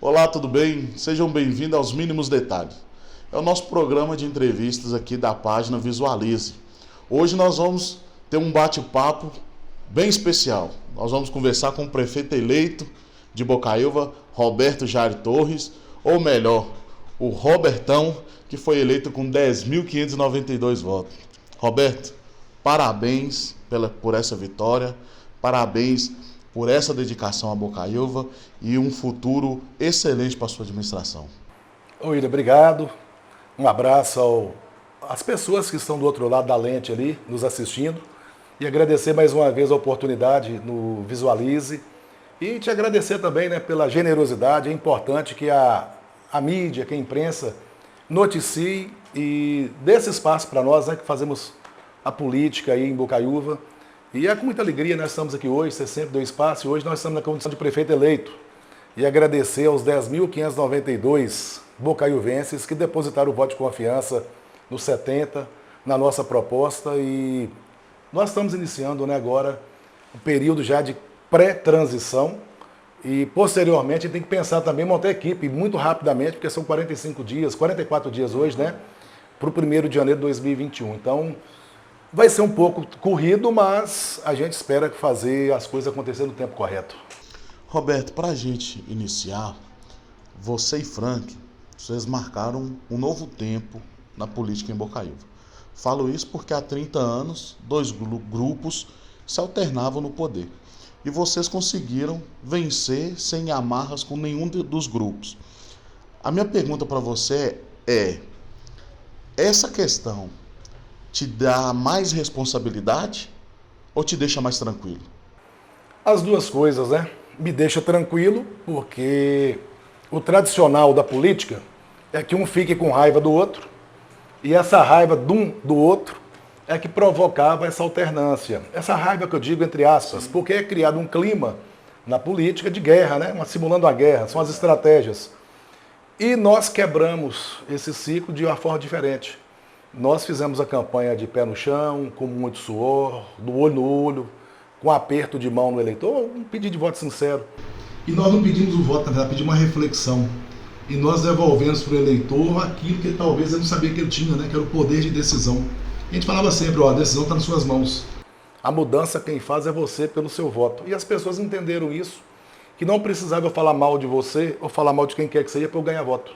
Olá, tudo bem? Sejam bem-vindos aos Mínimos Detalhes. É o nosso programa de entrevistas aqui da página Visualize. Hoje nós vamos ter um bate-papo bem especial. Nós vamos conversar com o prefeito eleito de Bocaiúva, Roberto Jair Torres, ou melhor, o Robertão, que foi eleito com 10.592 votos. Roberto, parabéns por essa vitória, parabéns por essa dedicação a Bocaiúva e um futuro excelente para a sua administração. William, obrigado. Um abraço às pessoas que estão do outro lado da lente ali, nos assistindo. E agradecer mais uma vez a oportunidade no Visualize. E te agradecer também, pela generosidade. É importante que a mídia, que a imprensa noticie e dê esse espaço para nós, que fazemos a política aí em Bocaiúva. E é com muita alegria, nós estamos aqui hoje, você sempre deu espaço, e hoje nós estamos na condição de prefeito eleito. E agradecer aos 10.592 bocaiuvenses que depositaram o voto de confiança no 70, na nossa proposta. E nós estamos iniciando agora um período já de pré-transição. E posteriormente tem que pensar também em montar equipe muito rapidamente, porque são 45 dias, 44 dias hoje, para o 1º de janeiro de 2021. Então, vai ser um pouco corrido, mas a gente espera fazer as coisas acontecerem no tempo correto. Roberto, para a gente iniciar, você e Frank, vocês marcaram um novo tempo na política em Bocaiúva. Falo isso porque há 30 anos, dois grupos se alternavam no poder. E vocês conseguiram vencer sem amarras com nenhum dos grupos. A minha pergunta para você é, essa questão te dá mais responsabilidade ou te deixa mais tranquilo? As duas coisas, Me deixa tranquilo, porque o tradicional da política é que um fique com raiva do outro, e essa raiva de um do outro é que provocava essa alternância. Essa raiva que eu digo entre aspas, porque é criado um clima na política de guerra, simulando a guerra, são as estratégias. E nós quebramos esse ciclo de uma forma diferente. Nós fizemos a campanha de pé no chão, com muito suor, do olho no olho, com aperto de mão no eleitor, um pedido de voto sincero. E nós não pedimos o voto, na verdade, pedimos uma reflexão. E nós devolvemos para o eleitor aquilo que talvez ele não sabia que ele tinha, que era o poder de decisão. A gente falava sempre, a decisão está nas suas mãos. A mudança quem faz é você pelo seu voto. E as pessoas entenderam isso, que não precisava eu falar mal de você ou falar mal de quem quer que seja para eu ganhar voto.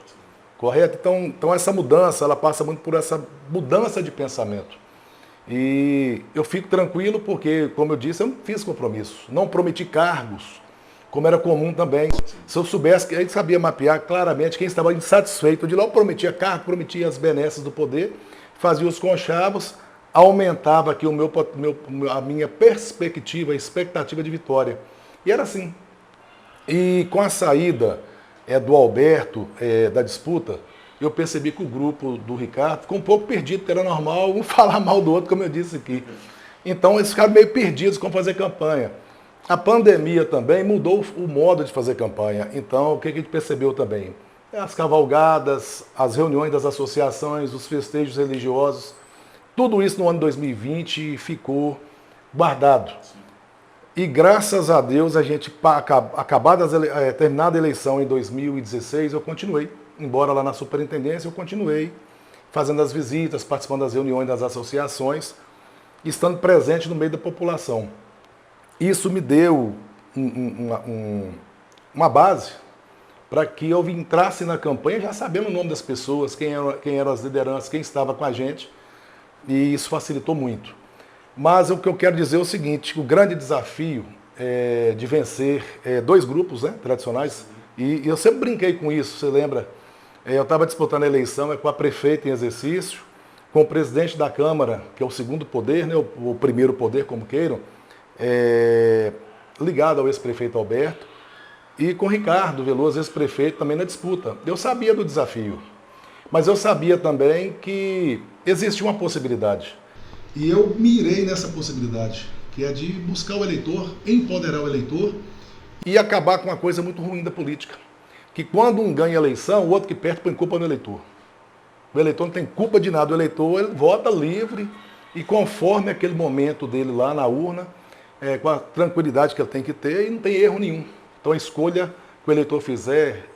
Correto? Então essa mudança, ela passa muito por essa mudança de pensamento. E eu fico tranquilo porque, como eu disse, eu não fiz compromisso. Não prometi cargos, como era comum também. Se eu soubesse, que a gente sabia mapear claramente quem estava insatisfeito de lá, eu prometia cargo, prometia as benesses do poder, fazia os conchavos, aumentava aqui a minha perspectiva, a expectativa de vitória. E era assim. E com a saída do Alberto, da disputa, eu percebi que o grupo do Ricardo ficou um pouco perdido, porque era normal um falar mal do outro, como eu disse aqui. Então eles ficaram meio perdidos como fazer campanha. A pandemia também mudou o modo de fazer campanha. Então o que a gente percebeu também? As cavalgadas, as reuniões das associações, os festejos religiosos, tudo isso no ano 2020 ficou guardado. E graças a Deus, a gente, terminada a eleição em 2016, eu continuei. Embora lá na superintendência, eu continuei fazendo as visitas, participando das reuniões das associações, estando presente no meio da população. Isso me deu uma base para que eu entrasse na campanha já sabendo o nome das pessoas, quem eram as lideranças, quem estava com a gente, e isso facilitou muito. Mas o que eu quero dizer é o seguinte, o grande desafio é de vencer dois grupos tradicionais, e eu sempre brinquei com isso, você lembra? Eu estava disputando a eleição com a prefeita em exercício, com o presidente da Câmara, que é o segundo poder, o primeiro poder, como queiram, ligado ao ex-prefeito Alberto, e com o Ricardo Veloso, ex-prefeito, também na disputa. Eu sabia do desafio, mas eu sabia também que existia uma possibilidade. E eu mirei nessa possibilidade, que é de buscar o eleitor, empoderar o eleitor e acabar com uma coisa muito ruim da política. Que quando um ganha a eleição, o outro que perde põe culpa no eleitor. O eleitor não tem culpa de nada, o eleitor ele vota livre e conforme aquele momento dele lá na urna, com a tranquilidade que ele tem que ter e não tem erro nenhum. Então a escolha que o eleitor fizer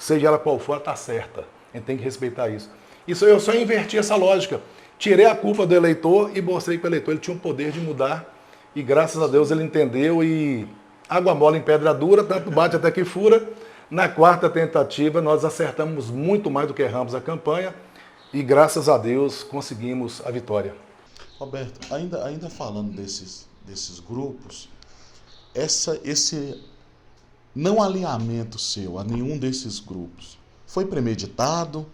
seja ela qual for, está certa. A gente tem que respeitar isso. Isso eu só inverti essa lógica. Tirei a culpa do eleitor e mostrei que o eleitor ele tinha um poder de mudar. E graças a Deus ele entendeu e água mole em pedra dura, tanto bate até que fura. Na quarta tentativa nós acertamos muito mais do que erramos a campanha e graças a Deus conseguimos a vitória. Roberto, ainda falando desses grupos, esse não alinhamento seu a nenhum desses grupos foi premeditado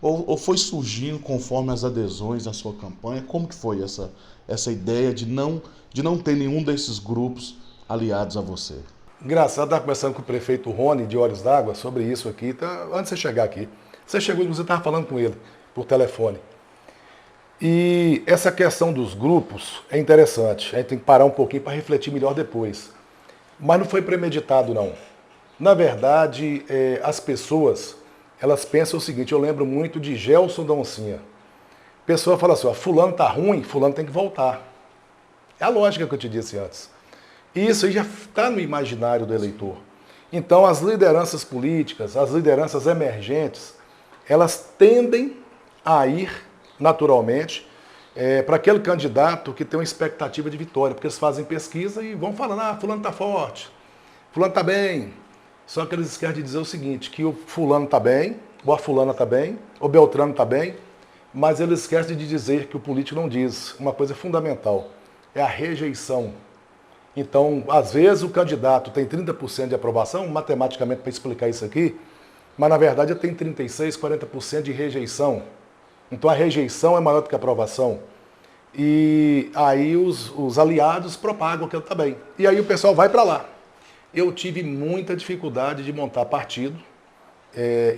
ou foi surgindo conforme as adesões à sua campanha? Como que foi essa ideia de não ter nenhum desses grupos aliados a você? Engraçado, estava conversando com o prefeito Rony de Olhos d'Água sobre isso aqui, antes de você chegar aqui. Você chegou e você estava falando com ele por telefone. E essa questão dos grupos é interessante. A gente tem que parar um pouquinho para refletir melhor depois. Mas não foi premeditado, não. Na verdade, as pessoas, elas pensam o seguinte, eu lembro muito de Gelson da Oncinha. A pessoa fala assim, ó, fulano tá ruim, fulano tem que voltar. É a lógica que eu te disse antes. Isso aí já está no imaginário do eleitor. Então, as lideranças políticas, as lideranças emergentes, elas tendem a ir, naturalmente, para aquele candidato que tem uma expectativa de vitória, porque eles fazem pesquisa e vão falando, fulano está forte, fulano está bem. Só que eles esquecem de dizer o seguinte, que o fulano está bem, ou a fulana está bem, o Beltrano está bem, mas eles esquecem de dizer que o político não diz uma coisa fundamental, é a rejeição. Então, às vezes o candidato tem 30% de aprovação, matematicamente para explicar isso aqui, mas na verdade ele tem 36%, 40% de rejeição. Então a rejeição é maior do que a aprovação. E aí os aliados propagam que ele está bem. E aí o pessoal vai para lá. Eu tive muita dificuldade de montar partido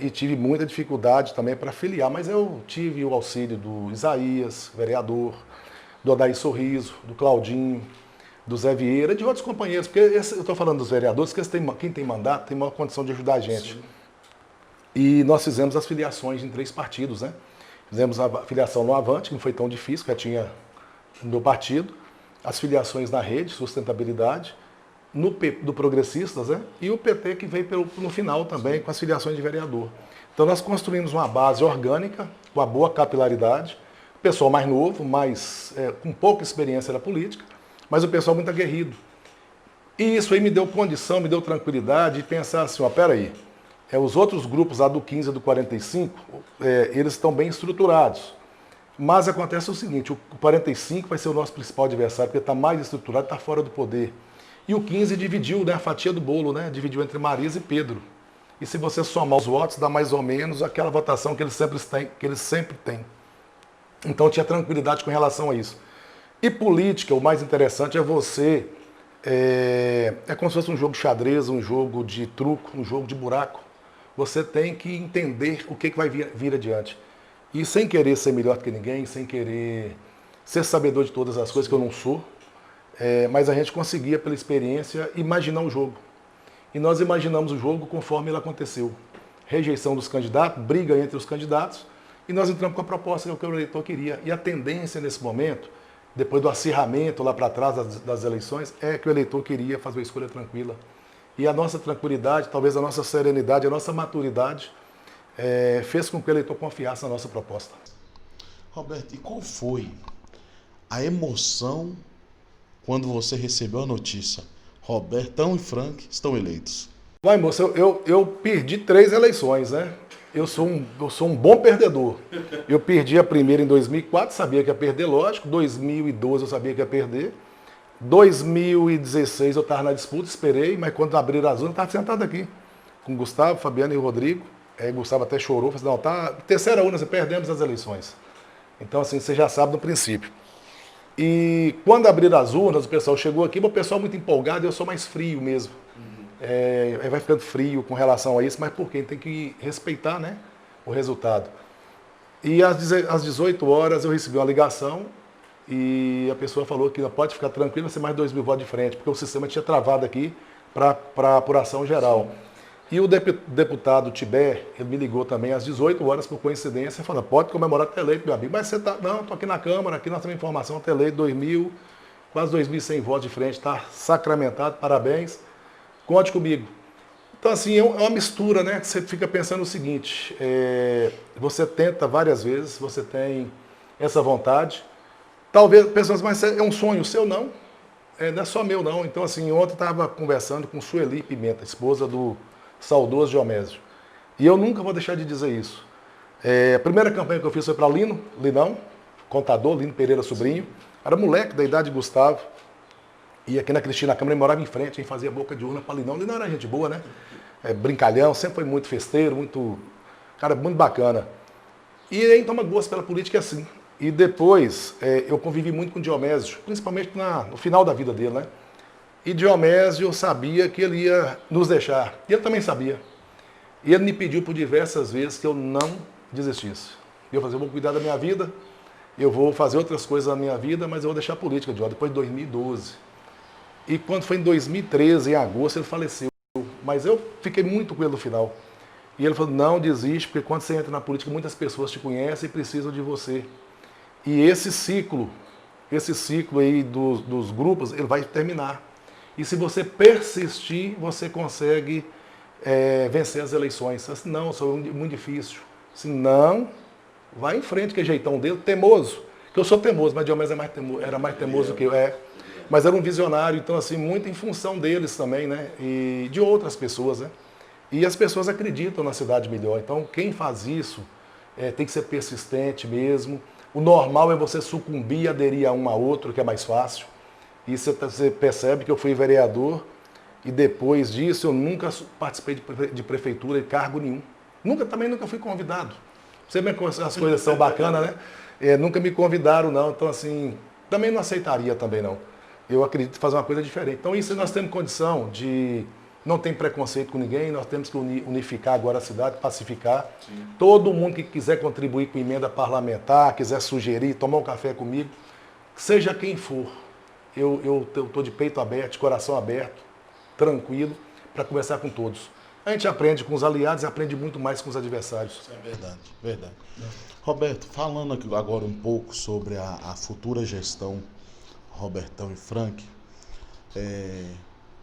e tive muita dificuldade também para filiar, mas eu tive o auxílio do Isaías, vereador, do Adair Sorriso, do Claudinho, do Zé Vieira, de outros companheiros, porque eu estou falando dos vereadores, porque quem tem mandato tem uma condição de ajudar a gente. Sim. E nós fizemos as filiações em 3 partidos, né? Fizemos a filiação no Avante, que não foi tão difícil, que já tinha no meu partido, as filiações na Rede, Sustentabilidade, do Progressistas, né? E o PT que veio no final também, com as filiações de vereador. Então nós construímos uma base orgânica, com a boa capilaridade, pessoal mais novo, com pouca experiência na política, mas o pessoal muito aguerrido. E isso aí me deu condição, me deu tranquilidade de pensar assim, ó, peraí, os outros grupos lá do 15 e do 45, eles estão bem estruturados. Mas acontece o seguinte, o 45 vai ser o nosso principal adversário, porque está mais estruturado, está fora do poder. E o 15 dividiu, né, a fatia do bolo, né, dividiu entre Marisa e Pedro. E se você somar os votos, dá mais ou menos aquela votação que eles sempre têm. Então eu tinha tranquilidade com relação a isso. E política, o mais interessante é você... É como se fosse um jogo de xadrez, um jogo de truco, um jogo de buraco. Você tem que entender o que vai vir adiante. E sem querer ser melhor que ninguém, sem querer ser sabedor de todas as coisas, que eu não sou, mas a gente conseguia, pela experiência, imaginar o jogo. E nós imaginamos o jogo conforme ele aconteceu. Rejeição dos candidatos, briga entre os candidatos, e nós entramos com a proposta que o eleitor queria. E a tendência nesse momento, depois do acirramento lá para trás das eleições, é que o eleitor queria fazer uma escolha tranquila. E a nossa tranquilidade, talvez a nossa serenidade, a nossa maturidade, fez com que o eleitor confiasse na nossa proposta. Roberto, e qual foi a emoção quando você recebeu a notícia? Robertão e Frank estão eleitos. Vai, moça, eu perdi 3 eleições, né? Eu sou um bom perdedor. Eu perdi a primeira em 2004, sabia que ia perder, lógico. 2012 eu sabia que ia perder. 2016 eu estava na disputa, esperei, mas quando abriram as urnas, eu estava sentado aqui com Gustavo, Fabiano e Rodrigo. Gustavo até chorou, falou assim, não, tá, terceira urna, perdemos as eleições. Então, assim, você já sabe do princípio. E quando abriram as urnas, o pessoal chegou aqui, o pessoal muito empolgado, eu sou mais frio mesmo. Vai ficando frio com relação a isso, mas por quê? Tem que respeitar, né, o resultado. E às 18 horas eu recebi uma ligação e a pessoa falou que pode ficar tranquilo, vai ser mais 2.000 votos de frente, porque o sistema tinha travado aqui para apuração geral. E o deputado Tiber, ele me ligou também às 18 horas, por coincidência, falando, pode comemorar ter eleito, meu amigo. Mas você tá, não, estou aqui na Câmara, aqui nós temos informação, ter eleito quase 2.100 votos de frente, está sacramentado, parabéns, conte comigo. Então, assim, é uma mistura, né? Que você fica pensando o seguinte, você tenta várias vezes, você tem essa vontade. Talvez pessoas, mas é um sonho seu? Não. Não é só meu, não. Então, assim, ontem eu estava conversando com Sueli Pimenta, esposa do saudoso Diomésio. E eu nunca vou deixar de dizer isso. A primeira campanha que eu fiz foi para Linão, contador, Lino Pereira Sobrinho. Era moleque da idade de Gustavo. E aqui na Cristina Câmara ele morava em frente, a gente fazia boca de urna para Linão. Linão era gente boa, né? Brincalhão, sempre foi muito festeiro, cara, muito bacana. E aí toma gosto pela política assim. E depois eu convivi muito com Diomésio, principalmente no final da vida dele, né? E Diomésio sabia que ele ia nos deixar. E ele também sabia. E ele me pediu por diversas vezes que eu não desistisse. Eu vou cuidar da minha vida, eu vou fazer outras coisas na minha vida, mas eu vou deixar a política, Diomésio, depois de 2012. E quando foi em 2013, em agosto, ele faleceu. Mas eu fiquei muito com ele no final. E ele falou, não desiste, porque quando você entra na política, muitas pessoas te conhecem e precisam de você. E esse ciclo aí dos grupos, ele vai terminar. E se você persistir, você consegue vencer as eleições. Assim, não, isso é muito difícil. Assim, não, vai em frente, que é jeitão dele, teimoso. Que eu sou teimoso, mas Diomedes era mais teimoso que eu. Mas era um visionário, então assim, muito em função deles também, né? E de outras pessoas, né? E as pessoas acreditam na cidade melhor. Então quem faz isso tem que ser persistente mesmo. O normal é você sucumbir e aderir a um a outro, que é mais fácil. E você percebe que eu fui vereador e depois disso eu nunca participei de prefeitura, de cargo nenhum. Também nunca fui convidado. Você vê que as coisas são bacanas, né? Nunca me convidaram, não. Então, assim, também não aceitaria também, não. Eu acredito em fazer uma coisa diferente. Então, isso nós temos condição de... Não tem preconceito com ninguém, nós temos que unificar agora a cidade, pacificar. Sim. Todo mundo que quiser contribuir com emenda parlamentar, quiser sugerir, tomar um café comigo, seja quem for, eu estou de peito aberto, de coração aberto, tranquilo, para conversar com todos. A gente aprende com os aliados e aprende muito mais com os adversários. Isso é verdade, verdade. Roberto, falando aqui agora um pouco sobre a futura gestão Robertão e Frank,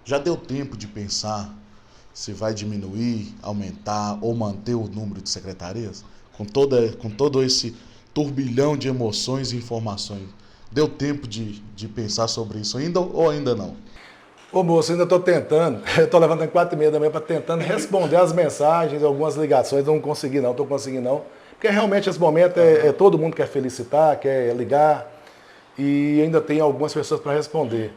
já deu tempo de pensar se vai diminuir, aumentar ou manter o número de secretarias? Com todo esse turbilhão de emoções e informações. Deu tempo de pensar sobre isso ainda ou ainda não? Ô moço, ainda estou tentando. Eu estou levantando 4h30 da manhã para tentando responder as mensagens, algumas ligações. Não consegui não, estou conseguindo não. Porque realmente esse momento todo mundo quer felicitar, quer ligar. E ainda tem algumas pessoas para responder.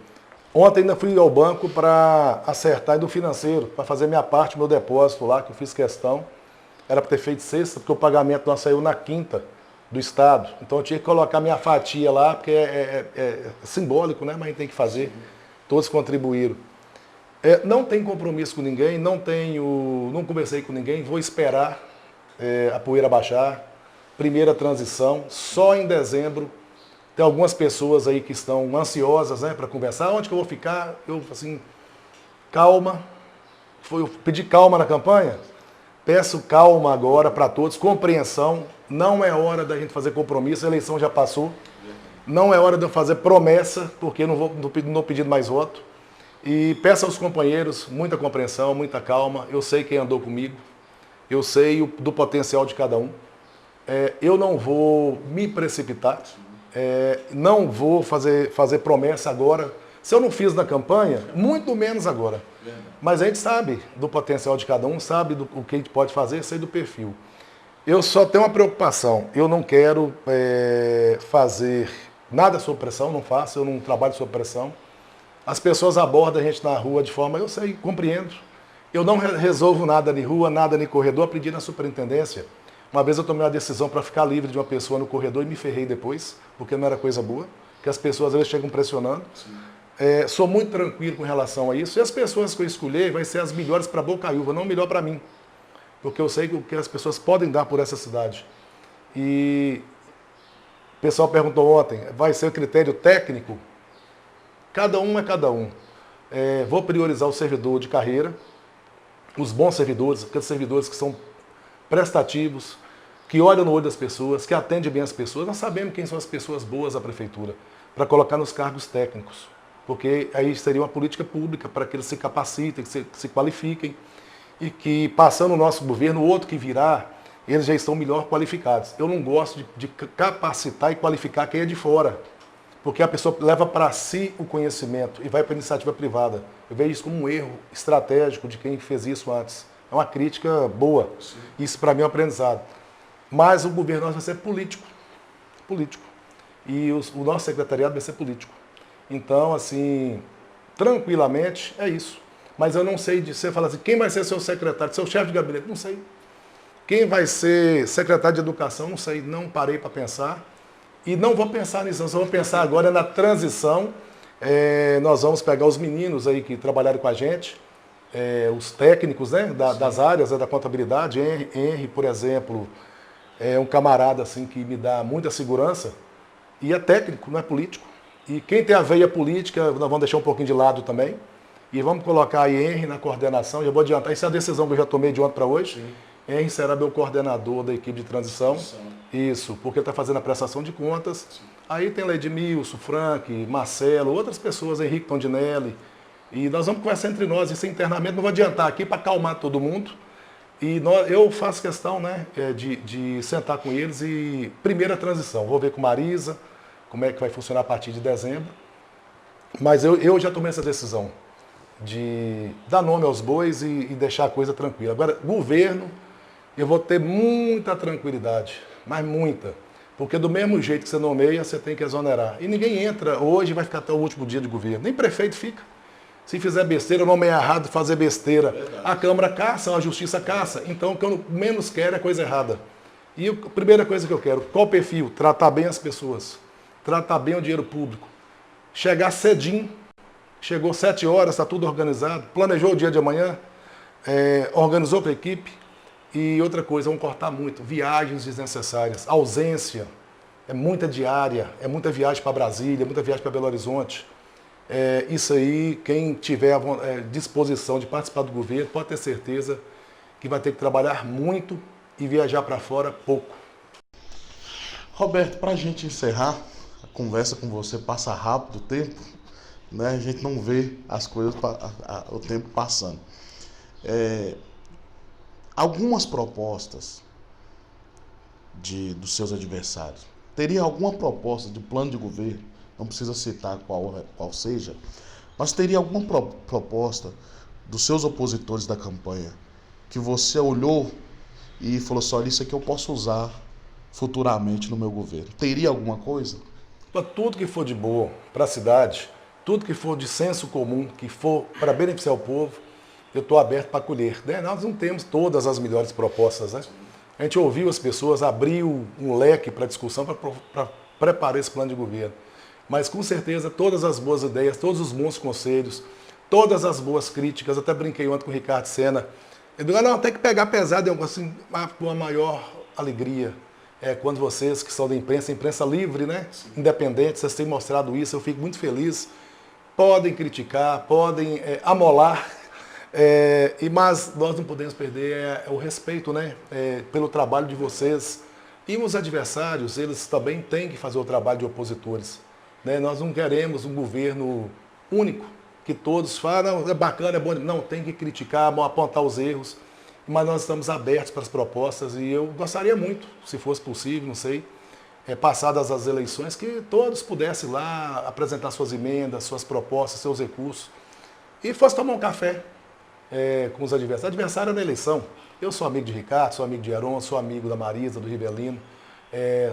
Ontem ainda fui ao banco para acertar do financeiro, para fazer minha parte, meu depósito lá, que eu fiz questão. Era para ter feito sexta, porque o pagamento não saiu na quinta do Estado. Então eu tinha que colocar minha fatia lá, porque é simbólico, né? Mas a gente tem que fazer. Todos contribuíram. Não tem compromisso com ninguém, não conversei com ninguém, vou esperar a poeira baixar. Primeira transição, só em dezembro. Tem algumas pessoas aí que estão ansiosas, né, para conversar. Onde que eu vou ficar? Eu, assim, calma. Eu pedi calma na campanha. Peço calma agora para todos, compreensão. Não é hora da gente fazer compromisso, a eleição já passou. Não é hora de eu fazer promessa, porque eu não vou pedir mais voto. E peço aos companheiros muita compreensão, muita calma. Eu sei quem andou comigo. Eu sei do potencial de cada um. Eu não vou me precipitar. Não vou fazer promessa agora. Se eu não fiz na campanha, muito menos agora. Mas a gente sabe do potencial de cada um, sabe o que a gente pode fazer, sei do perfil. Eu só tenho uma preocupação. Eu não quero fazer nada sob pressão, não faço, eu não trabalho sob pressão. As pessoas abordam a gente na rua de forma, eu sei, compreendo. Eu não resolvo nada de rua, nada de corredor, aprendi na superintendência. Uma vez eu tomei uma decisão para ficar livre de uma pessoa no corredor e me ferrei depois, porque não era coisa boa, porque as pessoas às vezes chegam pressionando. Sou muito tranquilo com relação a isso. E as pessoas que eu escolher vai ser as melhores para Bocaiúva, não melhor para mim. Porque eu sei o que as pessoas podem dar por essa cidade. E o pessoal perguntou ontem, vai ser o critério técnico? Cada um é cada um. Vou priorizar o servidor de carreira, os bons servidores, aqueles servidores que são prestativos, que olham no olho das pessoas, que atendem bem as pessoas. Nós sabemos quem são as pessoas boas da prefeitura, para colocar nos cargos técnicos. Porque aí seria uma política pública para que eles se capacitem, que se qualifiquem. e que, passando o nosso governo, o outro que virá, eles já estão melhor qualificados. Eu não gosto de capacitar e qualificar quem é de fora, porque a pessoa leva para si o conhecimento e vai para a iniciativa privada. Eu vejo isso como um erro estratégico de quem fez isso antes. É uma crítica boa. Sim. Isso, para mim, é um aprendizado. Mas o governo nosso vai ser político. Político. E o nosso secretariado vai ser político. Então, assim, tranquilamente, é isso. Mas eu não sei de você falar assim, quem vai ser seu secretário, seu chefe de gabinete? Não sei. Quem vai ser secretário de educação? Não sei. Não parei para pensar. E não vou pensar nisso, nós vamos pensar agora na transição. Nós vamos pegar os meninos aí que trabalharam com a gente, os técnicos, né, das áreas da contabilidade. Henry, por exemplo, é um camarada assim, que me dá muita segurança. E é técnico, não é político. E quem tem a veia política, nós vamos deixar um pouquinho de lado também. E vamos colocar aí Henry na coordenação. Já vou adiantar, isso é a decisão que eu já tomei de ontem para hoje. Sim. Henry será meu coordenador da equipe de transição. Isso, porque ele está fazendo a prestação de contas. Sim. Aí tem Ledmilson, Frank, Marcelo, outras pessoas, Henrique Tondinelli. E nós vamos conversar entre nós, isso internamente, não vou adiantar aqui para acalmar todo mundo. E eu faço questão, né, de sentar com eles e primeira transição. Vou ver com Marisa como é que vai funcionar a partir de dezembro. Mas eu já tomei essa decisão de dar nome aos bois e deixar a coisa tranquila. Agora, governo, eu vou ter muita tranquilidade, mas muita. Porque do mesmo jeito que você nomeia, você tem que exonerar. E ninguém entra hoje e vai ficar até o último dia de governo. Nem prefeito fica. Se fizer besteira, nomear errado, fazer besteira. A Câmara caça, a Justiça caça. Então, o que eu menos quero é coisa errada. E a primeira coisa que eu quero, qual o perfil? Tratar bem as pessoas. Tratar bem o dinheiro público. Chegar cedinho. Chegou 7 horas, está tudo organizado. Planejou o dia de amanhã. Organizou para a equipe. E outra coisa, vamos cortar muito. Viagens desnecessárias. Ausência. É muita diária. É muita viagem para Brasília, muita viagem para Belo Horizonte. Isso aí, quem tiver disposição de participar do governo, pode ter certeza que vai ter que trabalhar muito e viajar para fora pouco. Roberto, para a gente encerrar, a conversa com você passa rápido o tempo, né? A gente não vê as coisas, o tempo passando. Algumas propostas dos seus adversários, teria alguma proposta de plano de governo? Não precisa citar qual seja, mas teria alguma proposta dos seus opositores da campanha que você olhou e falou assim, olha, isso aqui eu posso usar futuramente no meu governo? Teria alguma coisa? Para tudo que for de boa para a cidade, tudo que for de senso comum, que for para beneficiar o povo, eu estou aberto para acolher. Nós não temos todas as melhores propostas, né? A gente ouviu as pessoas, abriu um leque para discussão para preparar esse plano de governo. Mas, com certeza, todas as boas ideias, todos os bons conselhos, todas as boas críticas, até brinquei ontem com o Ricardo Senna. Eu digo, não, tem que pegar pesado, assim, com a maior alegria. Quando vocês, que são da imprensa livre, né, independente, vocês têm mostrado isso, eu fico muito feliz. Podem criticar, podem amolar, mas nós não podemos perder o respeito, né, pelo trabalho de vocês. E os adversários, eles também têm que fazer o trabalho de opositores. Nós não queremos um governo único, que todos falam, é bacana, é bom. Não, tem que criticar, apontar os erros, mas nós estamos abertos para as propostas e eu gostaria muito, se fosse possível, não sei, passadas as eleições, que todos pudessem lá apresentar suas emendas, suas propostas, seus recursos e fosse tomar um café com os adversários. Adversário é na eleição. Eu sou amigo de Ricardo, sou amigo de Heron, sou amigo da Marisa, do Rivelino,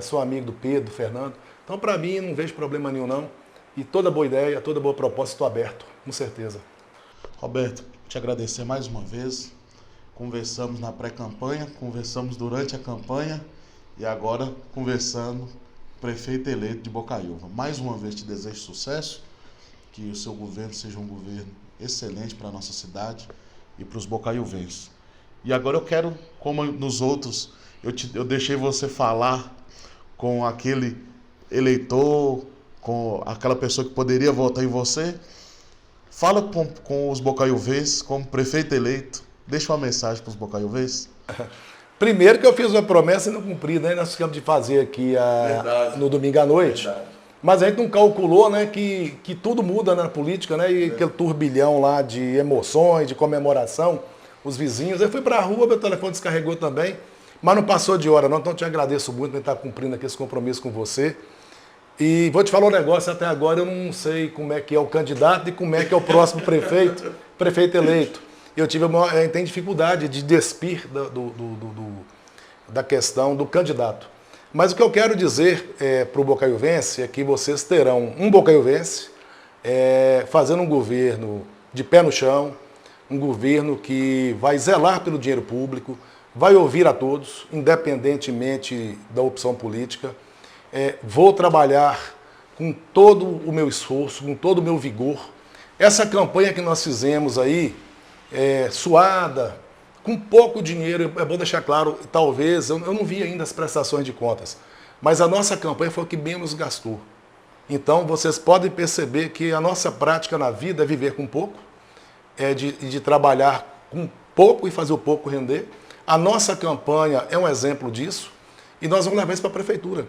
sou amigo do Pedro, do Fernando. Então, para mim, não vejo problema nenhum, não. E toda boa ideia, toda boa proposta, estou aberto, com certeza. Roberto, te agradecer mais uma vez. Conversamos na pré-campanha, conversamos durante a campanha e agora conversando com o prefeito eleito de Bocaiúva. Mais uma vez te desejo sucesso, que o seu governo seja um governo excelente para a nossa cidade e para os bocaiuvenses. E agora eu quero, como nos outros, eu deixei você falar com aquele eleitor, com aquela pessoa que poderia votar em você. Fala com os bocaiuvenses, como prefeito eleito, deixa uma mensagem para os bocaiuvenses. Primeiro que eu fiz uma promessa e não cumpri, né? Nós ficamos de fazer aqui no domingo à noite. Verdade. Mas a gente não calculou, né, que tudo muda na política, né? E aquele turbilhão lá de emoções, de comemoração. os vizinhos. Eu fui para a rua, meu telefone descarregou também, mas não passou de hora não, então te agradeço muito por estar cumprindo aqui esse compromisso com você. E vou te falar um negócio, até agora eu não sei como é que é o candidato e como é que é o próximo prefeito eleito. Tenho dificuldade de despir da questão do candidato. Mas o que eu quero dizer para o bocaiuvense é que vocês terão um bocaiuvense fazendo um governo de pé no chão, um governo que vai zelar pelo dinheiro público, vai ouvir a todos, independentemente da opção política. Vou trabalhar com todo o meu esforço, com todo o meu vigor. Essa campanha que nós fizemos aí, suada, com pouco dinheiro, é bom deixar claro, talvez, eu não vi ainda as prestações de contas, mas a nossa campanha foi a que menos gastou. Então, vocês podem perceber que a nossa prática na vida é viver com pouco, de trabalhar com pouco e fazer o pouco render. A nossa campanha é um exemplo disso e nós vamos levar isso para a prefeitura.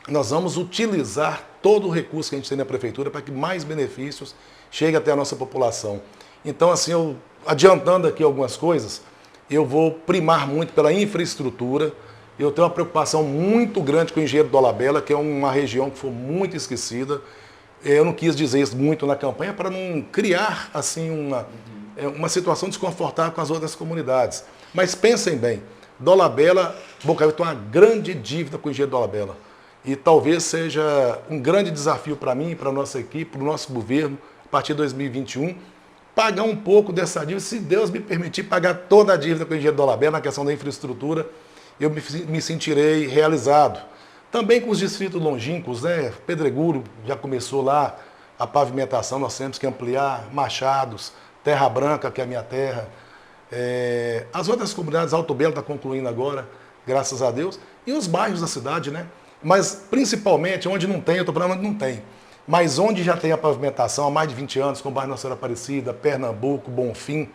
Nós vamos utilizar todo o recurso que a gente tem na prefeitura para que mais benefícios cheguem até a nossa população. Então, assim, adiantando aqui algumas coisas, eu vou primar muito pela infraestrutura. Eu tenho uma preocupação muito grande com o Engenheiro do Olabella, que é uma região que foi muito esquecida. Eu não quis dizer isso muito na campanha para não criar assim uma situação desconfortável com as outras comunidades. Mas pensem bem, Dolabella, Bocaiúva tem uma grande dívida com o Engenheiro do Olabella. E talvez seja um grande desafio para mim, para a nossa equipe, para o nosso governo, a partir de 2021, pagar um pouco dessa dívida, se Deus me permitir pagar toda a dívida com o Engenheiro do Olabella na questão da infraestrutura, eu me sentirei realizado. Também com os distritos longínquos, né? Pedregulho já começou lá a pavimentação, nós temos que ampliar, Machados, Terra Branca, que é a minha terra. As outras comunidades, Alto Belo está concluindo agora, graças a Deus, e os bairros da cidade, né? Mas principalmente onde não tem, eu estou falando onde não tem, mas onde já tem a pavimentação há mais de 20 anos, como o bairro Nossa Senhora Aparecida, Pernambuco, Bonfim,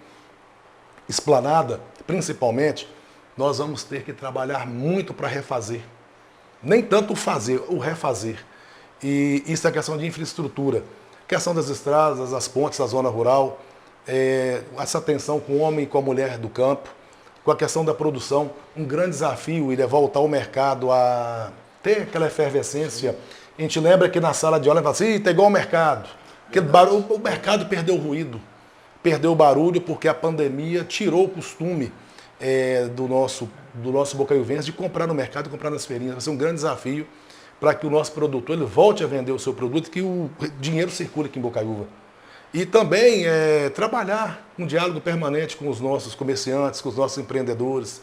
Esplanada, principalmente, nós vamos ter que trabalhar muito para refazer. Nem tanto o fazer, o refazer. E isso é questão de infraestrutura. Questão das estradas, das pontes da zona rural, essa atenção com o homem e com a mulher do campo, com a questão da produção, um grande desafio, ele é voltar ao mercado a ter aquela efervescência. A gente lembra que na sala de aula, fala assim, tá igual ao mercado. O mercado perdeu o ruído, perdeu o barulho, porque a pandemia tirou o costume do nosso bocaiuvense de comprar no mercado e comprar nas feirinhas. Vai ser um grande desafio para que o nosso produtor ele volte a vender o seu produto e que o dinheiro circule aqui em Bocaiúva. E também trabalhar um diálogo permanente com os nossos comerciantes, com os nossos empreendedores,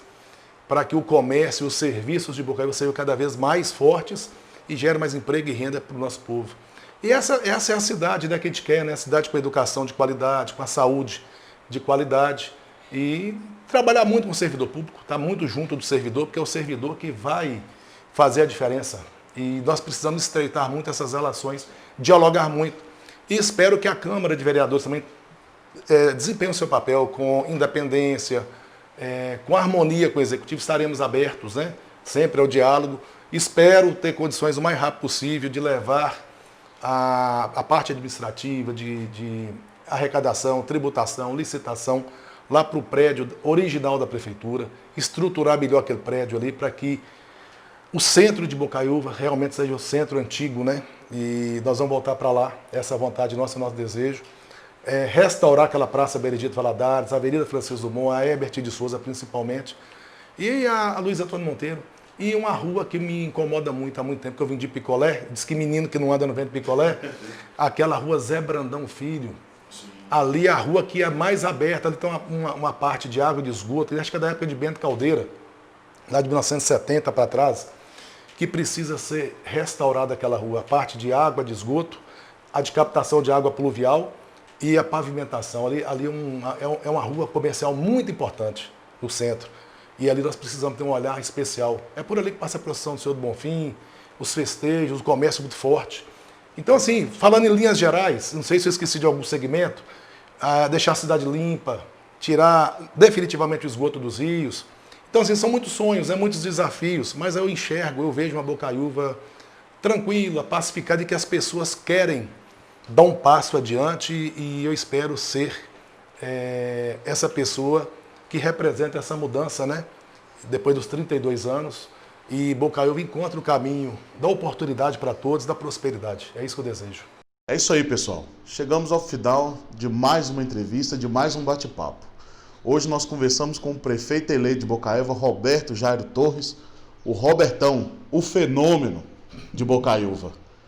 para que o comércio e os serviços de Bocaiúva sejam cada vez mais fortes e gerem mais emprego e renda para o nosso povo. E essa é a cidade, né, que a gente quer, né? A cidade com educação de qualidade, com a saúde de qualidade. E trabalhar muito com o servidor público, estar muito junto do servidor, porque é o servidor que vai fazer a diferença. E nós precisamos estreitar muito essas relações, dialogar muito. E espero que a Câmara de Vereadores também desempenhe o seu papel com independência, com harmonia com o Executivo. Estaremos abertos, né, sempre ao diálogo. Espero ter condições o mais rápido possível de levar a parte administrativa, de arrecadação, tributação, licitação, lá para o prédio original da Prefeitura, estruturar melhor aquele prédio ali para que o centro de Bocaiúva realmente seja o centro antigo, né? E nós vamos voltar para lá, essa é a vontade nossa, nosso desejo. Restaurar aquela Praça Benedito Valadares, a Avenida Francisco Dumont, a Herbert de Souza principalmente, e a Luiz Antônio Monteiro. E uma rua que me incomoda muito há muito tempo, que eu vendi picolé, diz que menino que não anda não vende picolé, aquela rua Zé Brandão Filho. Ali a rua que é mais aberta, ali tem uma parte de água de esgoto, acho que é da época de Bento Caldeira, lá de 1970 para trás, que precisa ser restaurada aquela rua. A parte de água de esgoto, a de captação de água pluvial e a pavimentação. Ali é uma rua comercial muito importante no centro. E ali nós precisamos ter um olhar especial. É por ali que passa a procissão do Senhor do Bonfim, os festejos, o comércio muito forte. Então, assim, falando em linhas gerais, não sei se eu esqueci de algum segmento, deixar a cidade limpa, tirar definitivamente o esgoto dos rios. Então, assim, são muitos sonhos, muitos desafios, mas eu enxergo, eu vejo uma Bocaiúva tranquila, pacificada e que as pessoas querem dar um passo adiante e eu espero ser essa pessoa que representa essa mudança, né? Depois dos 32 anos, e Bocaiúva encontra o caminho da oportunidade para todos, da prosperidade. É isso que eu desejo. É isso aí, pessoal. Chegamos ao final de mais uma entrevista, de mais um bate-papo. Hoje nós conversamos com o prefeito eleito de Bocaiúva, Roberto Jairo Torres, o Robertão, o fenômeno de Bocaiúva.